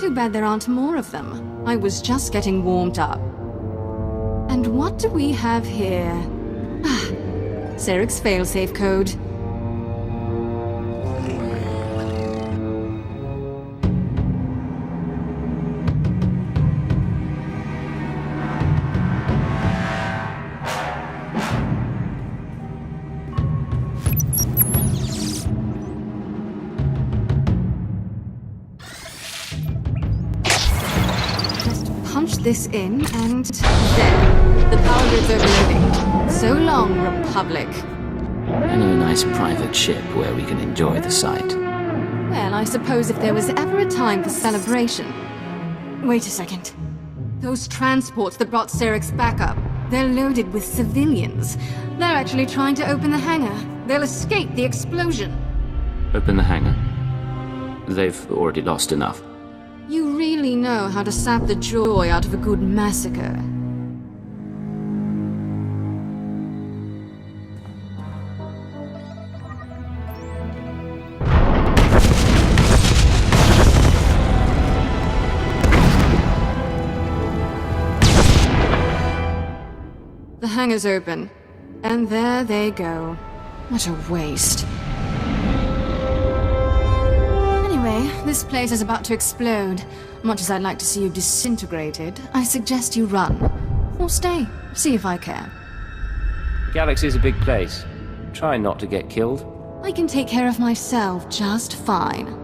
Too bad there aren't more of them. I was just getting warmed up. And what do we have here? Ah, Seric's failsafe code. This in, and there. The power grid's overloading. So long, Republic. I know a nice private ship where we can enjoy the sight. Well, I suppose if there was ever a time for celebration... Wait a second. Those transports that brought Seric's backup, they're loaded with civilians. They're actually trying to open the hangar. They'll escape the explosion. Open the hangar? They've already lost enough. You really know how to sap the joy out of a good massacre. The hangar's open, and there they go. What a waste. This place is about to explode. Much as I'd like to see you disintegrated, I suggest you run. Or stay, see if I care. The galaxy's a big place. Try not to get killed. I can take care of myself just fine.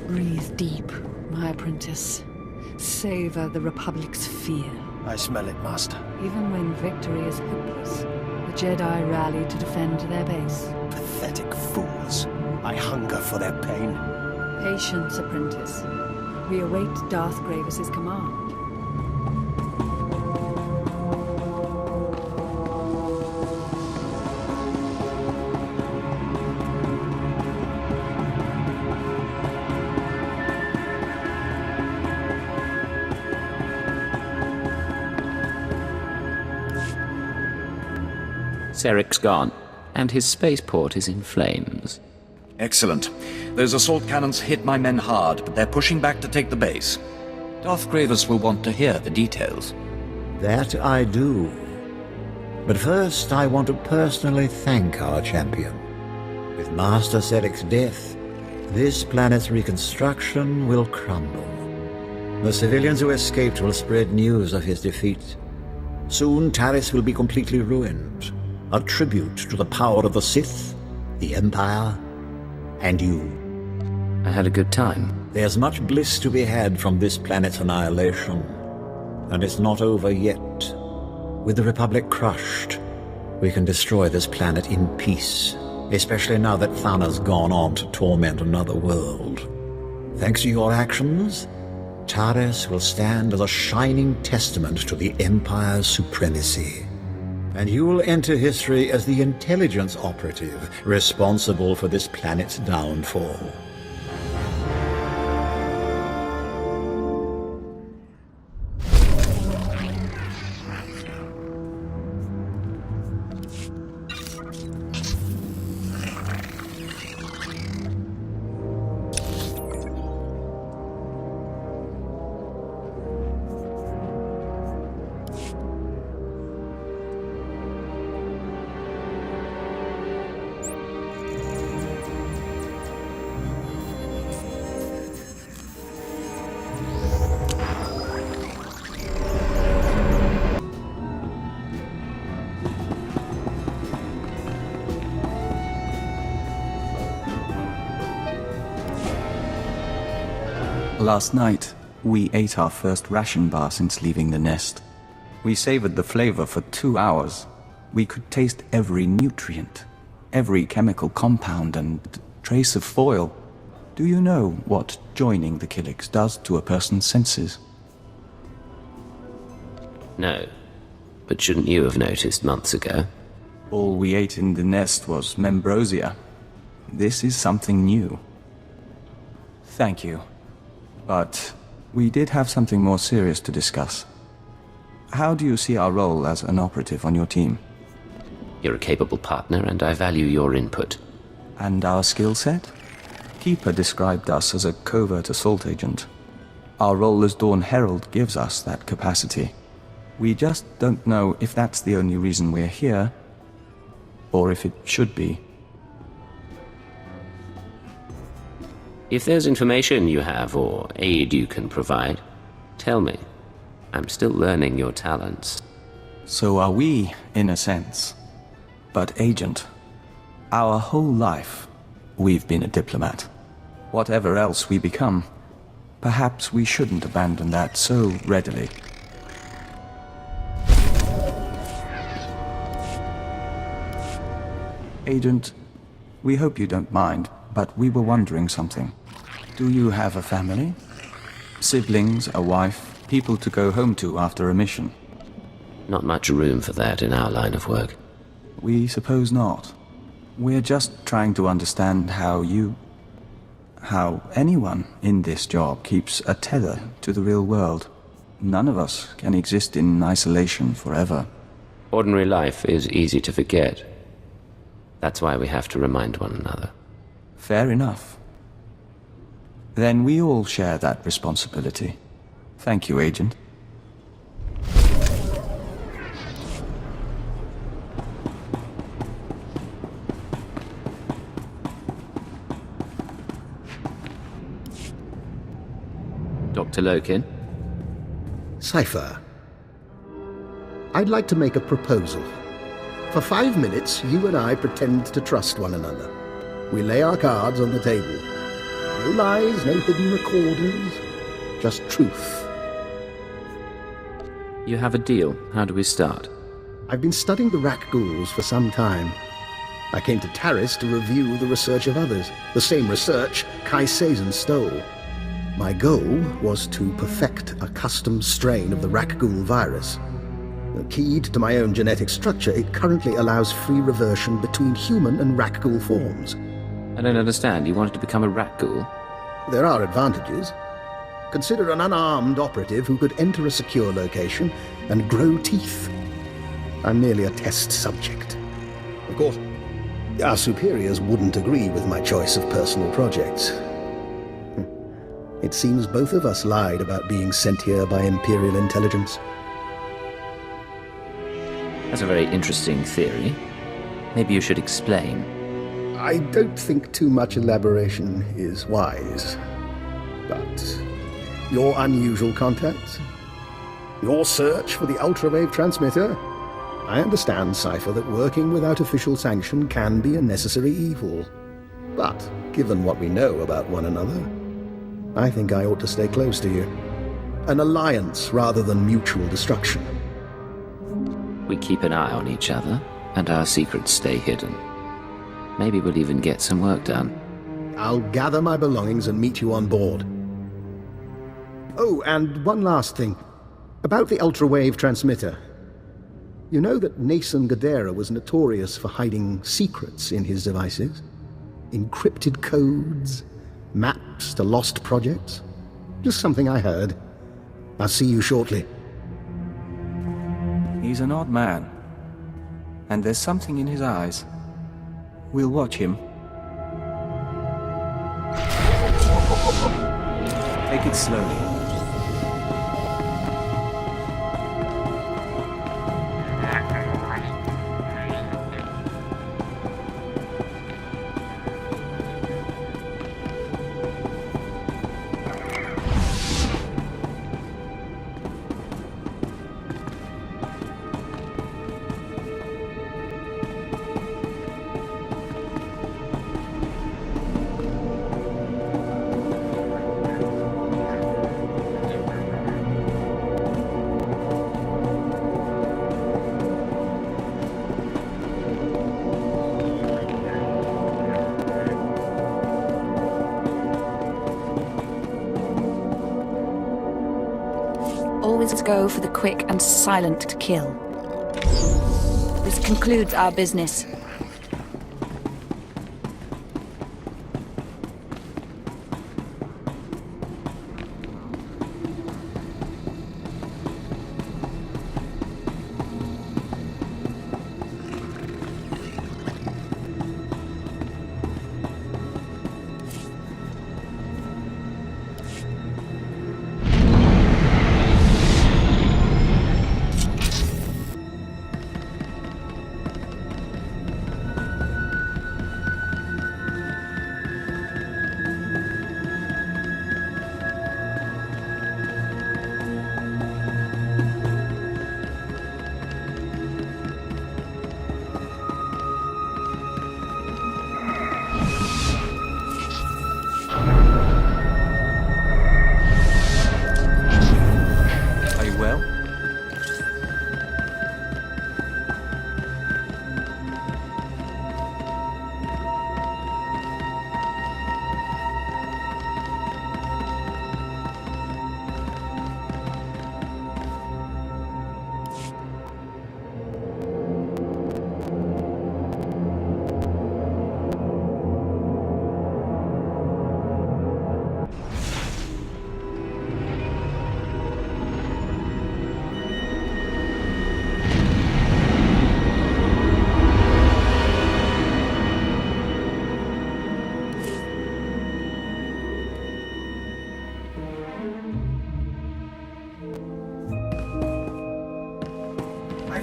Breathe deep, my apprentice. Savor the Republic's fear. I smell it, Master. Even when victory is hopeless, the Jedi rally to defend their base. Pathetic fools. I hunger for their pain. Patience, apprentice. We await Darth Gravus' command. Seric's gone, and his spaceport is in flames. Excellent. Those assault cannons hit my men hard, but they're pushing back to take the base. Darth Gravus will want to hear the details. That I do. But first, I want to personally thank our champion. With Master Seric's death, this planet's reconstruction will crumble. The civilians who escaped will spread news of his defeat. Soon, Taris will be completely ruined. A tribute to the power of the Sith, the Empire, and you. I had a good time. There's much bliss to be had from this planet's annihilation. And it's not over yet. With the Republic crushed, we can destroy this planet in peace, especially now that Thana's gone on to torment another world. Thanks to your actions, Taris will stand as a shining testament to the Empire's supremacy. And you will enter history as the intelligence operative responsible for this planet's downfall. Last night, we ate our first ration bar since leaving the nest. We savored the flavor for 2 hours. We could taste every nutrient, every chemical compound and trace of foil. Do you know what joining the Killiks does to a person's senses? No. But shouldn't you have noticed months ago? All we ate in the nest was membrosia. This is something new. Thank you. But we did have something more serious to discuss. How do you see our role as an operative on your team? You're a capable partner, and I value your input. And our skill set? Keeper described us as a covert assault agent. Our role as Dawn Herald gives us that capacity. We just don't know if that's the only reason we're here, or if it should be. If there's information you have or aid you can provide, tell me. I'm still learning your talents. So are we, in a sense. But Agent, our whole life, we've been a diplomat. Whatever else we become, perhaps we shouldn't abandon that so readily. Agent, we hope you don't mind, but we were wondering something. Do you have a family? Siblings, a wife, people to go home to after a mission? Not much room for that in our line of work. We suppose not. We're just trying to understand how anyone in this job keeps a tether to the real world. None of us can exist in isolation forever. Ordinary life is easy to forget. That's why we have to remind one another. Fair enough. Then we all share that responsibility. Thank you, Agent. Dr. Lokin? Cypher, I'd like to make a proposal. For 5 minutes, you and I pretend to trust one another. We lay our cards on the table. No lies, no hidden recorders, just truth. You have a deal. How do we start? I've been studying the Rak ghouls for some time. I came to Taris to review the research of others, the same research Kai Sazin stole. My goal was to perfect a custom strain of the Rak ghoul virus. Keyed to my own genetic structure, it currently allows free reversion between human and Rak ghoul forms. I don't understand. You wanted to become a rat ghoul? There are advantages. Consider an unarmed operative who could enter a secure location and grow teeth. I'm merely a test subject. Of course, our superiors wouldn't agree with my choice of personal projects. It seems both of us lied about being sent here by Imperial intelligence. That's a very interesting theory. Maybe you should explain. I don't think too much elaboration is wise. But your unusual contacts, your search for the ultrawave transmitter, I understand, Cypher, that working without official sanction can be a necessary evil. But given what we know about one another, I think I ought to stay close to you. An alliance rather than mutual destruction. We keep an eye on each other, and our secrets stay hidden. Maybe we'll even get some work done. I'll gather my belongings and meet you on board. Oh, and one last thing. About the ultrawave transmitter. You know that Nason Gadera was notorious for hiding secrets in his devices? Encrypted codes, maps to lost projects? Just something I heard. I'll see you shortly. He's an odd man. And there's something in his eyes. We'll watch him. Take it slowly. Imperials go for the quick and silent kill. This concludes our business.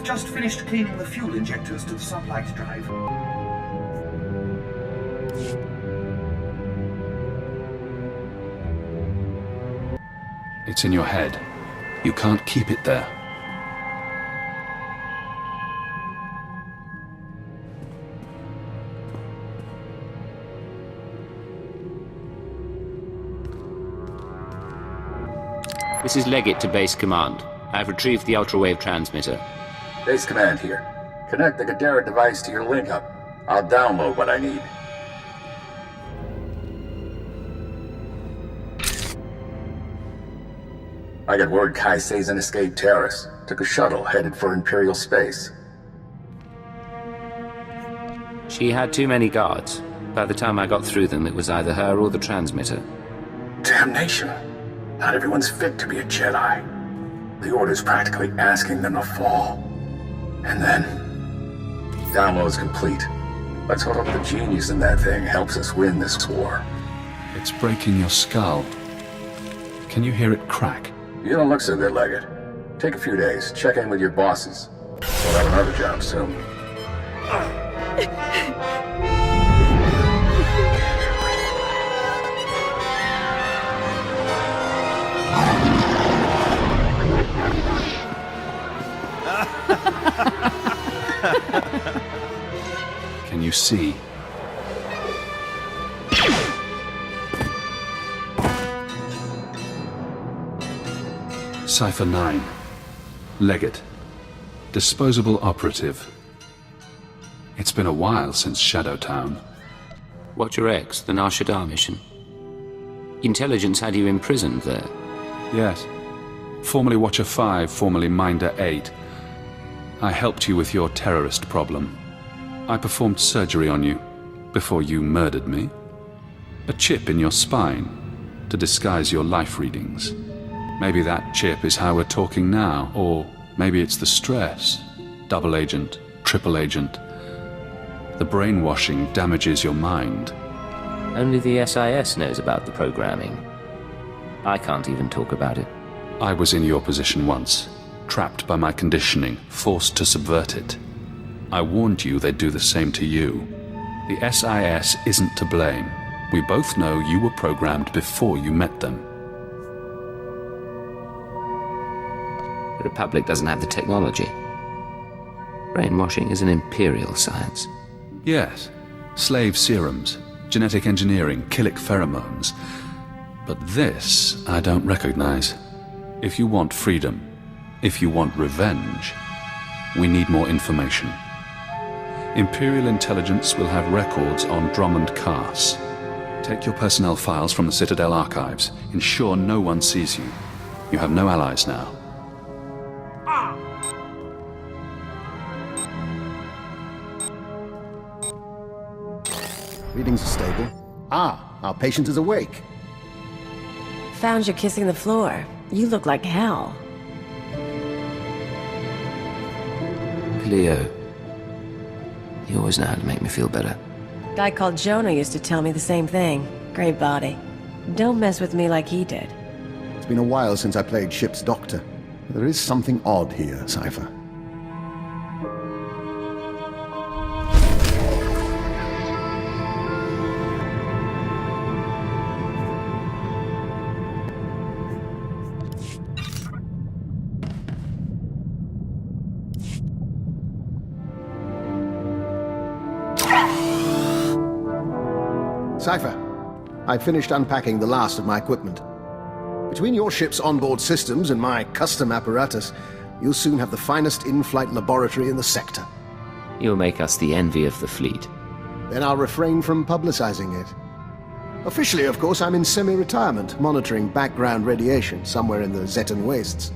Just finished cleaning the fuel injectors to the sublight drive. It's in your head. You can't keep it there. This is Legate to Base Command. I've retrieved the ultra-wave transmitter. Base Command here. Connect the Gadara device to your link-up. I'll download what I need. I got word Kaisei's escaped Taris. Took a shuttle headed for Imperial space. She had too many guards. By the time I got through them, it was either her or the transmitter. Damnation. Not everyone's fit to be a Jedi. The Order's practically asking them to fall. And then... download's complete. Let's hope the genius in that thing helps us win this war. It's breaking your skull. Can you hear it crack? You don't look so good, Legate. Take a few days, check in with your bosses. We'll have another job soon. Can you see? Cipher 9. Legate. Disposable operative. It's been a while since Shadowtown. Watcher X, the Nar Shaddaa mission. Intelligence had you imprisoned there. Yes. Formerly Watcher 5, formerly Minder 8. I helped you with your terrorist problem. I performed surgery on you before you murdered me. A chip in your spine to disguise your life readings. Maybe that chip is how we're talking now, or maybe it's the stress. Double agent, triple agent. The brainwashing damages your mind. Only the SIS knows about the programming. I can't even talk about it. I was in your position once, trapped by my conditioning, forced to subvert it. I warned you they'd do the same to you. The SIS isn't to blame. We both know you were programmed before you met them. The Republic doesn't have the technology. Brainwashing is an Imperial science. Yes. Slave serums, genetic engineering, killic pheromones. But this I don't recognize. If you want freedom, if you want revenge, we need more information. Imperial intelligence will have records on Dromund Kaas. Take your personnel files from the Citadel archives. Ensure no one sees you. You have no allies now. Readings are stable. Ah, our patient is awake. Found you kissing the floor. You look like hell. Cleo. You always know how to make me feel better. Guy called Jonah used to tell me the same thing. Great body. Don't mess with me like he did. It's been a while since I played ship's doctor. There is something odd here, Cypher. Cypher, I've finished unpacking the last of my equipment. Between your ship's onboard systems and my custom apparatus, you'll soon have the finest in-flight laboratory in the sector. You'll make us the envy of the fleet. Then I'll refrain from publicizing it. Officially, of course, I'm in semi-retirement, monitoring background radiation somewhere in the Zetan wastes.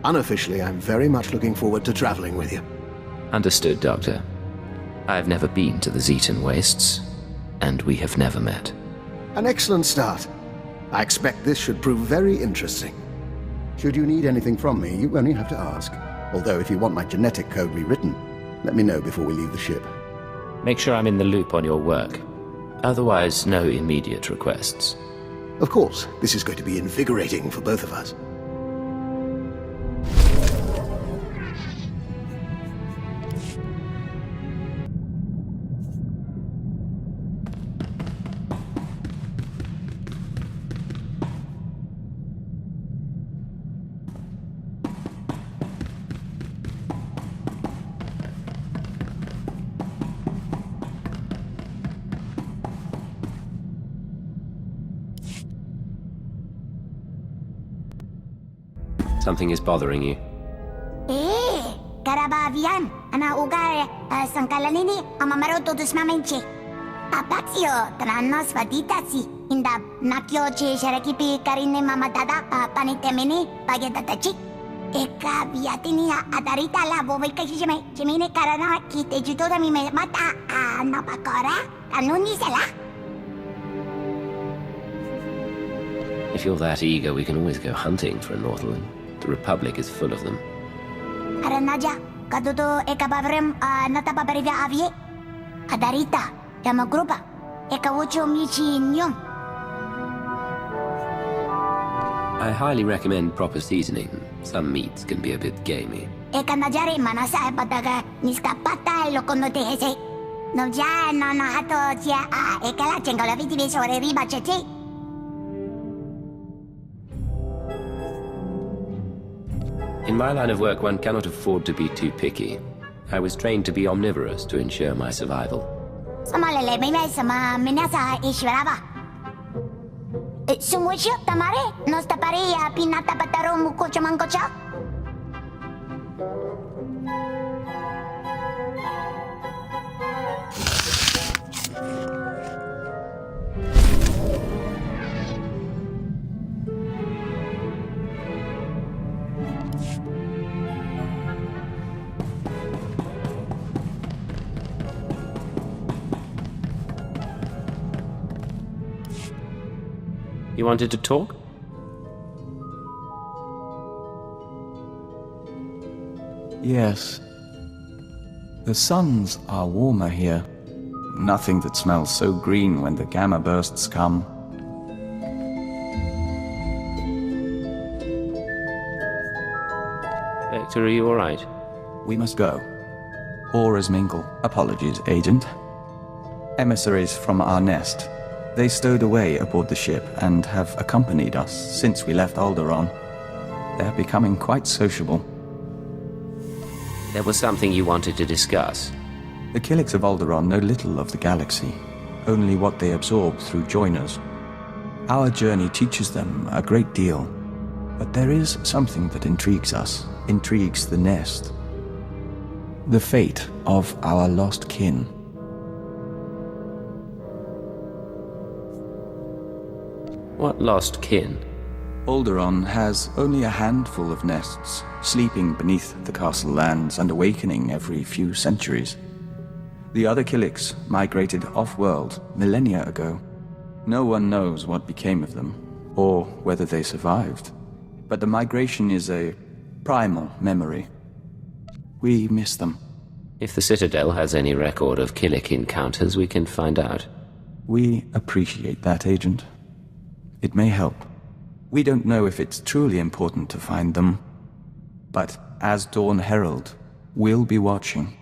Unofficially, I'm very much looking forward to traveling with you. Understood, Doctor. I've never been to the Zetan wastes, and we have never met. An excellent start. I expect this should prove very interesting. Should you need anything from me, you only have to ask. Although if you want my genetic code rewritten, let me know before we leave the ship. Make sure I'm in the loop on your work. Otherwise, no immediate requests. Of course, this is going to be invigorating for both of us. Something is bothering you. Karabavian, ana ugar sangkalan ini amamaro todos mamenche. Apaxio, tranos vaditasi, inda nakyo che sharakipi karine mamadada panitemini pagedatachi. Eka viatini adarita la bovika jime, jimine karana kite judoda mi mata napakora, kanuni sela. If you're that eager, we can always go hunting for a Northland. The Republic is full of them. Aranaja, kadudo ekabavrem natapabarida avie. Adarita, yamagrupa, ekawucho michi nyom. I highly recommend proper seasoning. Some meats can be a bit gamey. Ekanajari manasa padaga niskapata lokonote hese. No ja no hato tia ekala chengola viti besore riba cheche. In my line of work, one cannot afford to be too picky. I was trained to be omnivorous to ensure my survival. Samalele mime sama minasa ishwarava. Sumucho tamare nos taparia pinata pataro mukocha mangocha. You wanted to talk? Yes. The suns are warmer here. Nothing that smells so green when the gamma bursts come. Vector, are you alright? We must go. Auras mingle. Apologies, Agent. Emissaries from our nest. They stowed away aboard the ship and have accompanied us since we left Alderaan. They're becoming quite sociable. There was something you wanted to discuss. The Killiks of Alderaan know little of the galaxy, only what they absorb through joiners. Our journey teaches them a great deal, but there is something that intrigues us, intrigues the nest. The fate of our lost kin. What lost kin? Alderaan has only a handful of nests, sleeping beneath the castle lands and awakening every few centuries. The other Killiks migrated off-world millennia ago. No one knows what became of them, or whether they survived. But the migration is a primal memory. We miss them. If the Citadel has any record of Killik encounters, we can find out. We appreciate that, Agent. It may help. We don't know if it's truly important to find them, but as Dawn Herald, we'll be watching.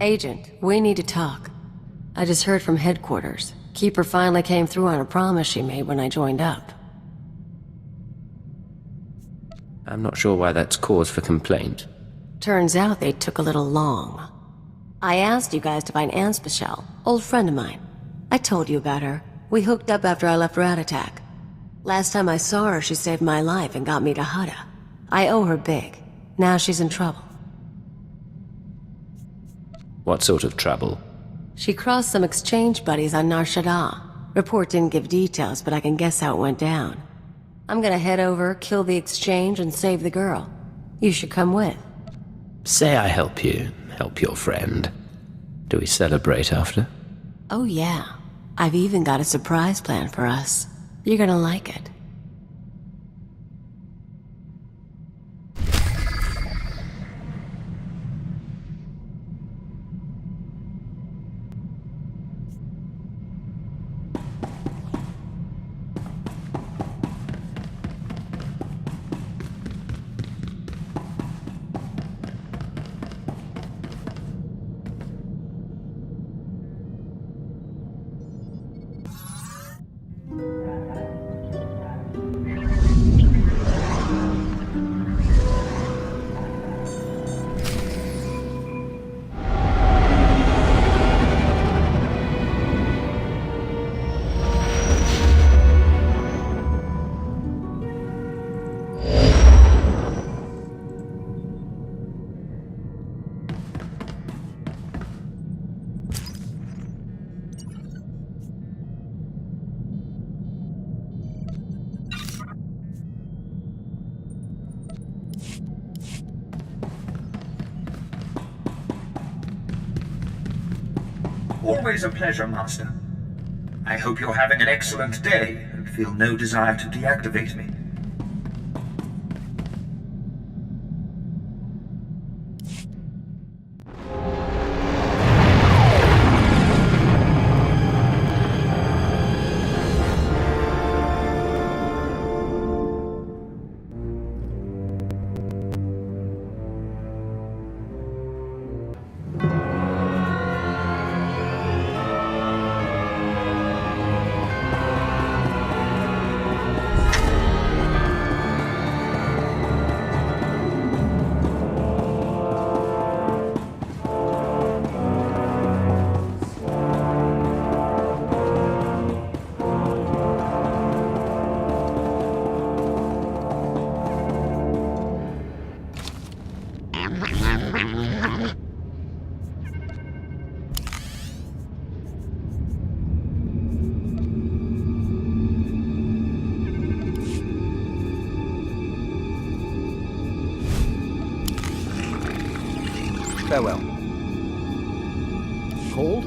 Agent, we need to talk. I just heard from headquarters. Keeper finally came through on a promise she made when I joined up. I'm not sure why that's cause for complaint. Turns out they took a little long. I asked you guys to find Anspecial, old friend of mine. I told you about her. We hooked up after I left Rat Attack. Last time I saw her, she saved my life and got me to Hutta. I owe her big. Now she's in trouble. What sort of trouble? She crossed some exchange buddies on Nar Shaddaa. Report didn't give details, but I can guess how it went down. I'm gonna head over, kill the exchange, and save the girl. You should come with. Say I help you, help your friend. Do we celebrate after? Oh yeah. I've even got a surprise planned for us. You're gonna like it. Always a pleasure, Master. I hope you're having an excellent day and feel no desire to deactivate me. Farewell. Cold?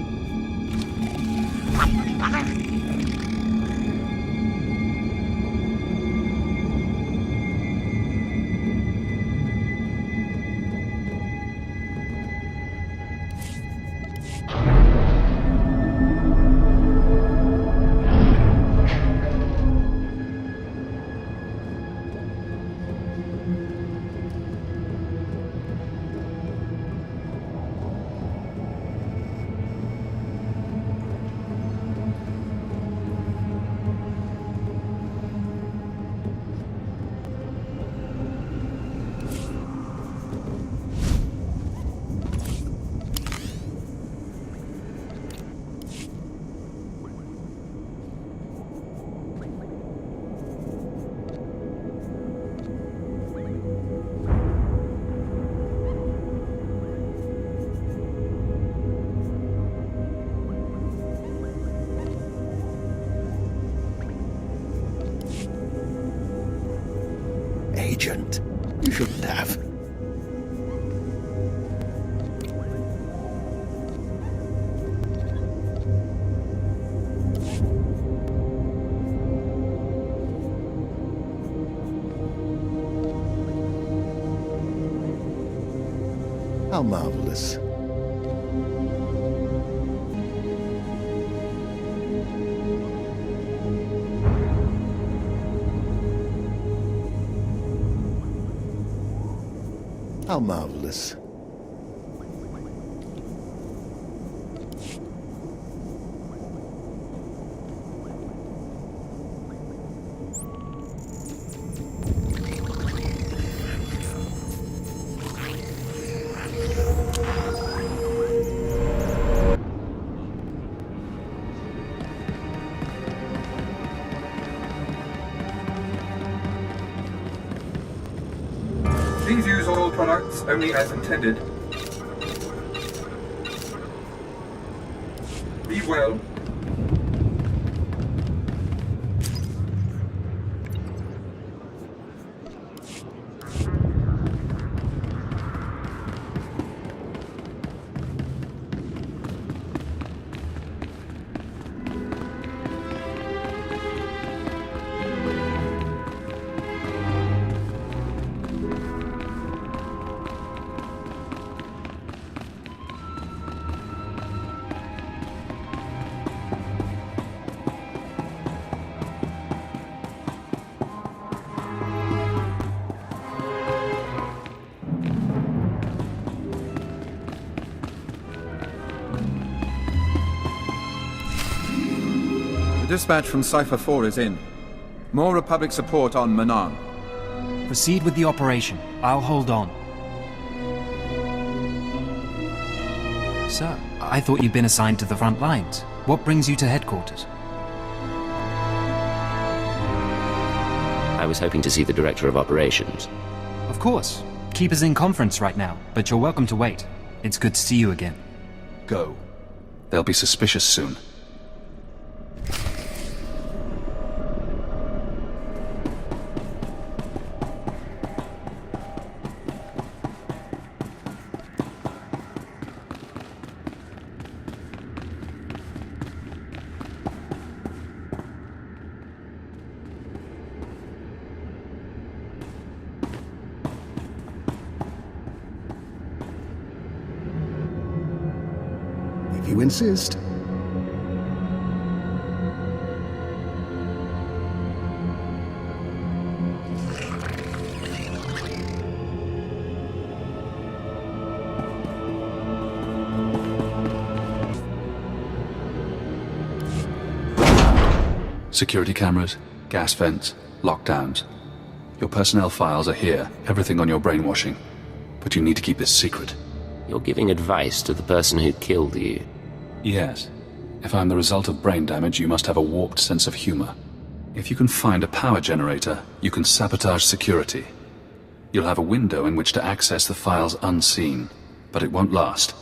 agent. You shouldn't have. How marvelous. How marvelous. Please use all products only as intended. Be well. The dispatch from Cypher 4 is in. More Republic support on Manan. Proceed with the operation. I'll hold on. Sir, I thought you'd been assigned to the front lines. What brings you to headquarters? I was hoping to see the Director of Operations. Of course. Keeper's in conference right now, but you're welcome to wait. It's good to see you again. Go. They'll be suspicious soon. If you insist. Security cameras, gas vents, lockdowns. Your personnel files are here, everything on your brainwashing. But you need to keep this secret. You're giving advice to the person who killed you. Yes. If I'm the result of brain damage, you must have a warped sense of humor. If you can find a power generator, you can sabotage security. You'll have a window in which to access the files unseen, but it won't last.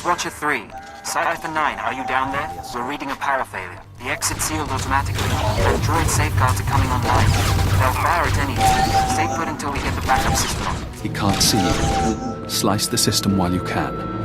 Watcher 3. Cypher 9, are you down there? We're reading a power failure. The exit's sealed automatically, and droid safeguards are coming online. They'll fire at any time. Stay put until we get the backup system on. He can't see you. Slice the system while you can.